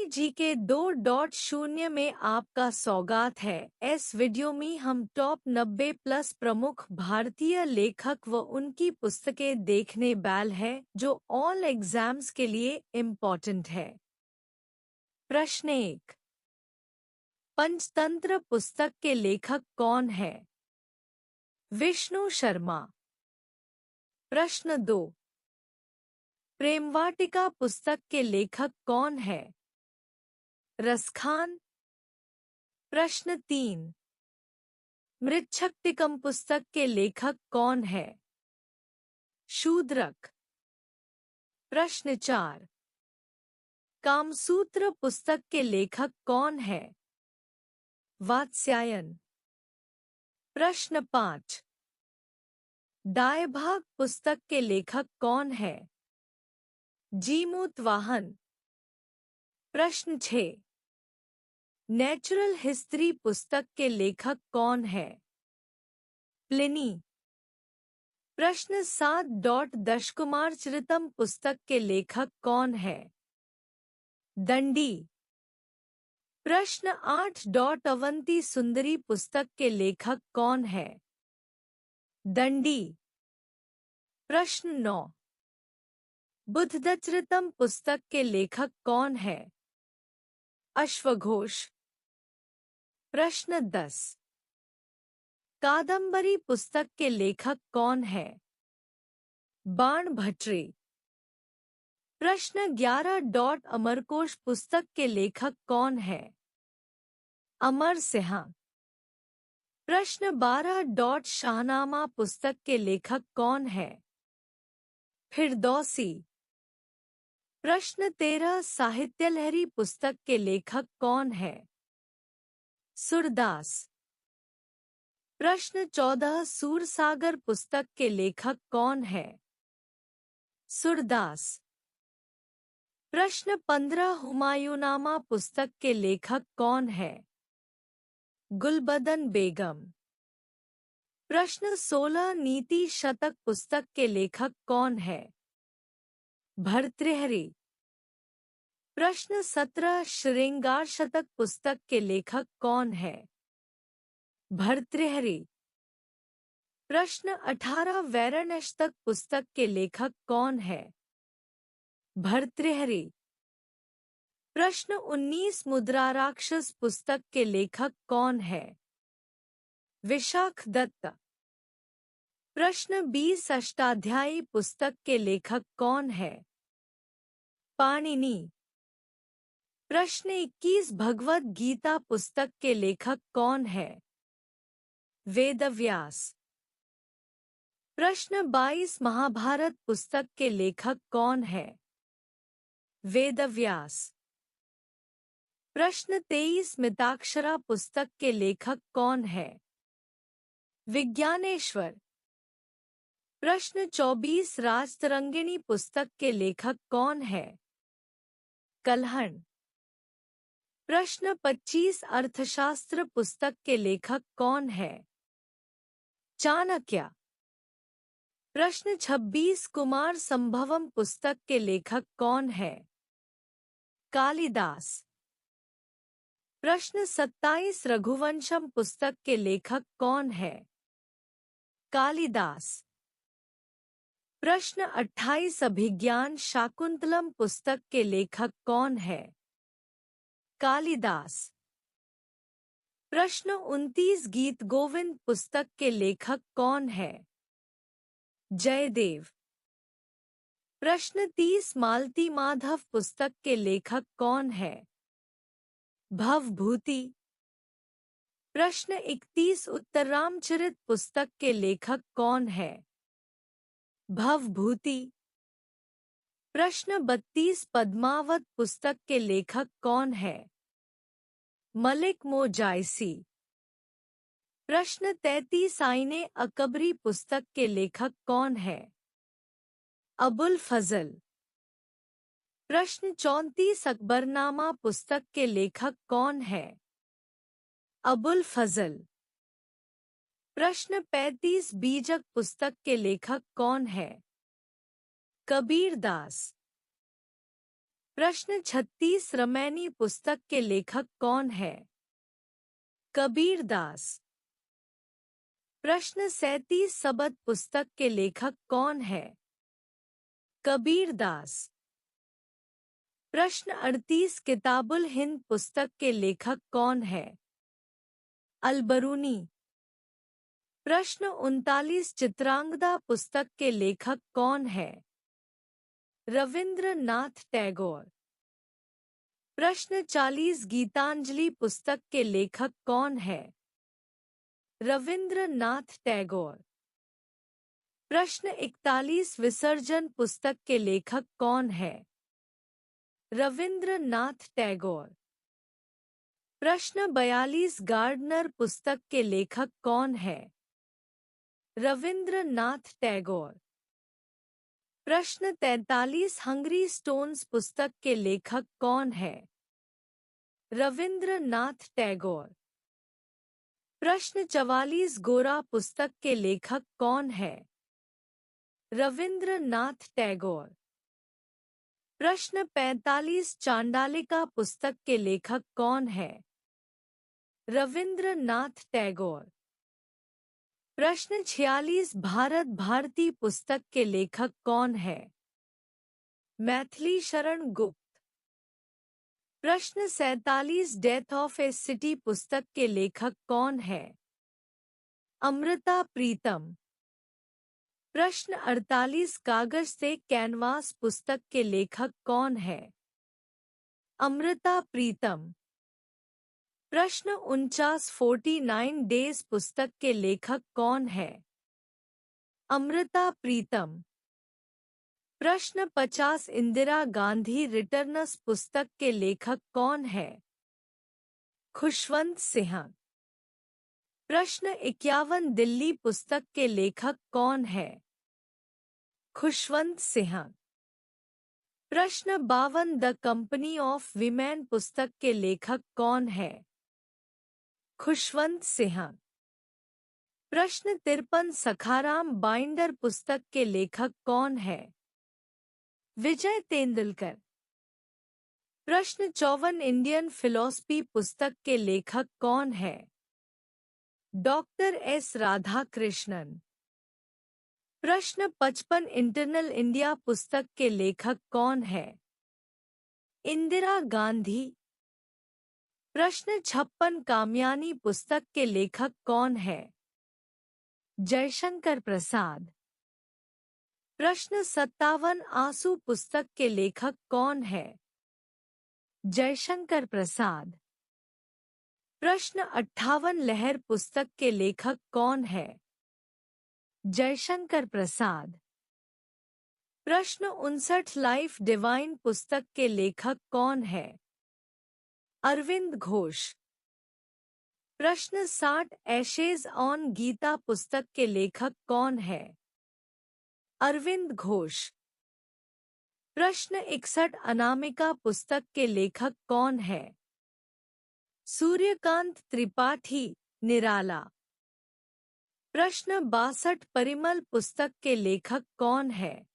जी के 2.0 में आपका स्वागत है। इस वीडियो में हम टॉप 90 प्लस प्रमुख भारतीय लेखक व उनकी पुस्तकें देखने वाले हैं जो ऑल एग्जाम्स के लिए इम्पोर्टेंट है। प्रश्न 1, पंचतंत्र पुस्तक के लेखक कौन है? विष्णु शर्मा। प्रश्न 2, प्रेमवाटिका पुस्तक के लेखक कौन है? रसखान। प्रश्न 3, मृच्छकटिकम पुस्तक के लेखक कौन है? शूद्रक। प्रश्न 4, कामसूत्र पुस्तक के लेखक कौन है? वात्स्यायन। प्रश्न 5, डायभाग पुस्तक के लेखक कौन है? जीमूतवाहन। प्रश्न 6, नेचुरल हिस्ट्री पुस्तक के लेखक कौन है? प्लिनी। प्रश्न 7, दशकुमारचरितम पुस्तक के लेखक कौन है? दंडी। प्रश्न 8, अवंती सुंदरी पुस्तक के लेखक कौन है? दंडी। प्रश्न 9, बुद्धचरितम पुस्तक के लेखक कौन है? अश्वघोष। प्रश्न 10, कादंबरी पुस्तक के लेखक कौन है? बाणभट्टरी। प्रश्न 11, अमरकोश पुस्तक के लेखक कौन है? अमर सिंह। प्रश्न 12, शाहनामा पुस्तक के लेखक कौन है? फिरदौसी। प्रश्न 13, साहित्य लहरी पुस्तक के लेखक कौन है? सूरदास। प्रश्न 14, सूरसागर पुस्तक के लेखक कौन है? सूरदास। प्रश्न 15, हुमायूंनामा पुस्तक के लेखक कौन है? गुलबदन बेगम। प्रश्न 16, नीति शतक पुस्तक के लेखक कौन है? भर्तृहरि। प्रश्न 17, श्रृंगार शतक पुस्तक के लेखक कौन है? भर्तृहरि। प्रश्न 18, वैरणशतक पुस्तक के लेखक कौन है? भर्तृहरि। प्रश्न 19, मुद्राराक्षस पुस्तक के लेखक कौन है? विशाख दत्त। प्रश्न 20, अष्टाध्यायी पुस्तक के लेखक कौन है? पाणिनि। प्रश्न 21, भगवद गीता पुस्तक के लेखक कौन है? वेदव्यास। प्रश्न 22, महाभारत पुस्तक के लेखक कौन है? वेदव्यास। प्रश्न 23, मिताक्षरा पुस्तक के लेखक कौन है? विज्ञानेश्वर। प्रश्न 24, राजतरंगिणी पुस्तक के लेखक कौन है? कल्हण। प्रश्न 25, अर्थशास्त्र पुस्तक के लेखक कौन है? चाणक्य। प्रश्न 26, कुमार संभवम पुस्तक के लेखक कौन है? कालिदास। प्रश्न 27, रघुवंशम पुस्तक के लेखक कौन है? कालिदास। प्रश्न 28, अभिज्ञान शाकुंतलम पुस्तक के लेखक कौन है? कालिदास। प्रश्न 29, गीत गोविंद पुस्तक के लेखक कौन है? जयदेव। प्रश्न 30, मालती माधव पुस्तक के लेखक कौन है? भवभूति। प्रश्न 31, उत्तररामचरित पुस्तक के लेखक कौन है? भवभूति। प्रश्न 32, पद्मावत पुस्तक के लेखक कौन है? मलिक मोजाइसी। प्रश्न 33, आईने अकबरी पुस्तक के लेखक कौन है? अबुल फजल। प्रश्न 34, अकबरनामा पुस्तक के लेखक कौन है? अबुल फजल। प्रश्न 35, बीजक पुस्तक के लेखक कौन है? कबीर दास। प्रश्न 36 रमैनी पुस्तक के लेखक कौन है? कबीर दास। प्रश्न 37 सबद पुस्तक के लेखक कौन है? कबीर दास। प्रश्न 38 किताबुल हिंद पुस्तक के लेखक कौन है? अलबरूनी। प्रश्न 39 चित्रांगदा पुस्तक के लेखक कौन है? रविंद्रनाथ टैगोर। प्रश्न 40 गीतांजलि पुस्तक के लेखक कौन है? रविंद्रनाथ टैगोर। प्रश्न 41 विसर्जन पुस्तक के लेखक कौन है? रविंद्रनाथ टैगोर। प्रश्न 42 गार्डनर पुस्तक के लेखक कौन है? रविंद्रनाथ टैगोर। प्रश्न 43 हंगरी स्टोन्स पुस्तक के लेखक कौन है? रविंद्रनाथ टैगोर। प्रश्न 44 गोरा पुस्तक के लेखक कौन है? रविंद्रनाथ टैगोर। प्रश्न 45 चांडालिका पुस्तक के लेखक कौन है? रविंद्रनाथ टैगोर। प्रश्न 46 भारत भारती पुस्तक के लेखक कौन है? मैथिली शरण गुप्त। प्रश्न 47 डेथ ऑफ ए सिटी पुस्तक के लेखक कौन है? अमृता प्रीतम। प्रश्न 48 कागज से कैनवास पुस्तक के लेखक कौन है? अमृता प्रीतम। प्रश्न 49 49 डेज पुस्तक के लेखक कौन है? अमृता प्रीतम। प्रश्न 50 इंदिरा गांधी रिटर्न्स पुस्तक के लेखक कौन है? खुशवंत सिंह। प्रश्न 51 दिल्ली पुस्तक के लेखक कौन है? खुशवंत सिंह। प्रश्न 52 द कंपनी ऑफ वीमेन पुस्तक के लेखक कौन है? खुशवंत सिंह। प्रश्न 53 सखाराम बाइंडर पुस्तक के लेखक कौन है? विजय तेंदुलकर। प्रश्न 54 इंडियन फिलॉसफी पुस्तक के लेखक कौन है? Doctor S Radhakrishnan. प्रश्न 55 इंटरनल इंडिया पुस्तक के लेखक कौन है? इंदिरा गांधी। प्रश्न 56 कामयानी पुस्तक के लेखक कौन है? जयशंकर प्रसाद। प्रश्न 57 आंसू पुस्तक के लेखक कौन है? जयशंकर प्रसाद। प्रश्न 58 लहर पुस्तक के लेखक कौन है? जयशंकर प्रसाद। प्रश्न 59 लाइफ डिवाइन पुस्तक के लेखक कौन है? अरविंद घोष। प्रश्न 60 एशेज ऑन गीता पुस्तक के लेखक कौन है? अरविंद घोष। प्रश्न 61 अनामिका पुस्तक के लेखक कौन है? सूर्यकांत त्रिपाठी निराला। प्रश्न 62 परिमल पुस्तक के लेखक कौन है?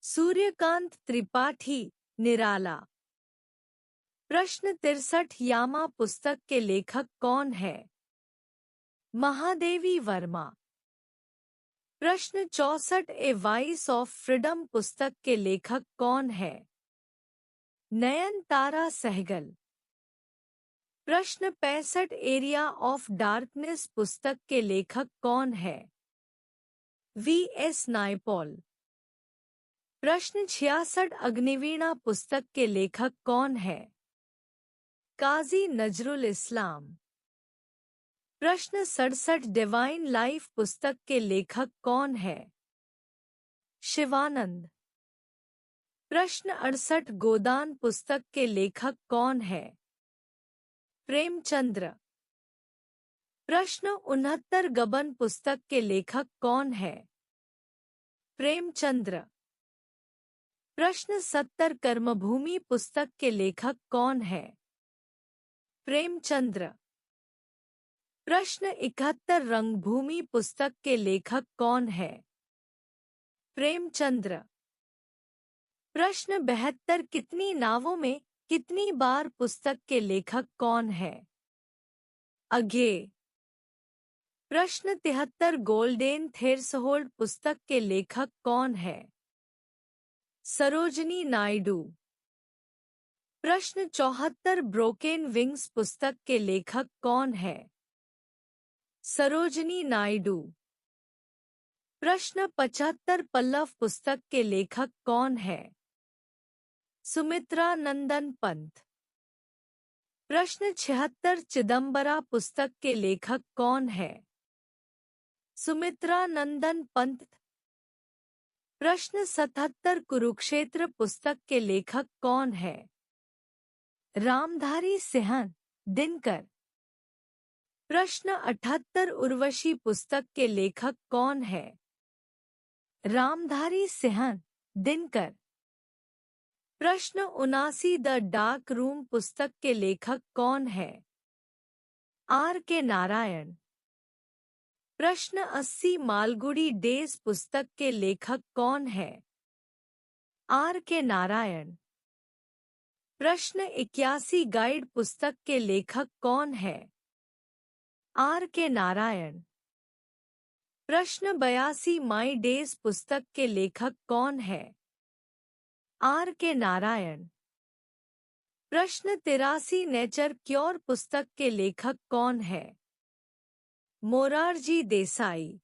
सूर्यकांत त्रिपाठी निराला। प्रश्न 63 यामा पुस्तक के लेखक कौन है? महादेवी वर्मा। प्रश्न 64 ए वॉइस ऑफ फ्रीडम पुस्तक के लेखक कौन है? नयनतारा सहगल। प्रश्न 65 एरिया ऑफ डार्कनेस पुस्तक के लेखक कौन है? V S Naipaul. प्रश्न 66 अग्निवीणा पुस्तक के लेखक कौन है? काजी नजरुल इस्लाम। प्रश्न 67 डिवाइन लाइफ पुस्तक के लेखक कौन है? शिवानंद। प्रश्न 68 गोदान पुस्तक के लेखक कौन है? प्रेमचंद्र। प्रश्न 69 गबन पुस्तक के लेखक कौन है? प्रेमचंद्र। प्रश्न 70 कर्मभूमि पुस्तक के लेखक कौन है? प्रेमचंद्र। प्रश्न 71 रंगभूमि पुस्तक के लेखक कौन है? प्रेमचंद्र। प्रश्न 72 कितनी नावों में कितनी बार पुस्तक के लेखक कौन है? अज्ञे। प्रश्न 73 गोल्डेन थेरसहोल्ड पुस्तक के लेखक कौन है? सरोजनी नायडू। प्रश्न 74 ब्रोकेन विंग्स पुस्तक के लेखक कौन है? सरोजनी नायडू। प्रश्न 75 पल्लव पुस्तक के लेखक कौन है? सुमित्रा नंदन पंत। प्रश्न 76 चिदम्बरा पुस्तक के लेखक कौन है? सुमित्रा नंदन पंत। प्रश्न 77 कुरुक्षेत्र पुस्तक के लेखक कौन है? रामधारी सिंह दिनकर। प्रश्न 78 उर्वशी पुस्तक के लेखक कौन है? रामधारी सिंह दिनकर। प्रश्न 79 द डार्क रूम पुस्तक के लेखक कौन है? आर के नारायण। प्रश्न 80 मालगुडी डेज पुस्तक के लेखक कौन है? आर के नारायण। प्रश्न 81 गाइड पुस्तक के लेखक कौन है? आर के नारायण। प्रश्न 82 माई डेज पुस्तक के लेखक कौन है? आर के नारायण। प्रश्न 83 नेचर क्योर पुस्तक के लेखक कौन है? मोरारजी देसाई।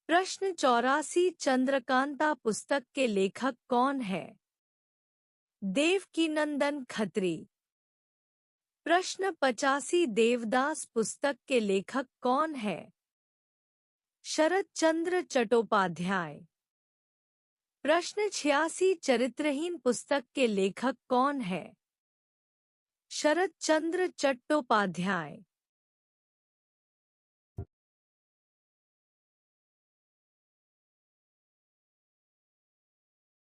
प्रश्न 84 चंद्रकांता पुस्तक के लेखक कौन है? देवकीनंदन खत्री। प्रश्न 85 देवदास पुस्तक के लेखक कौन है? शरत चंद्र चट्टोपाध्याय। प्रश्न 86 चरित्रहीन पुस्तक के लेखक कौन है? शरत चंद्र चट्टोपाध्याय।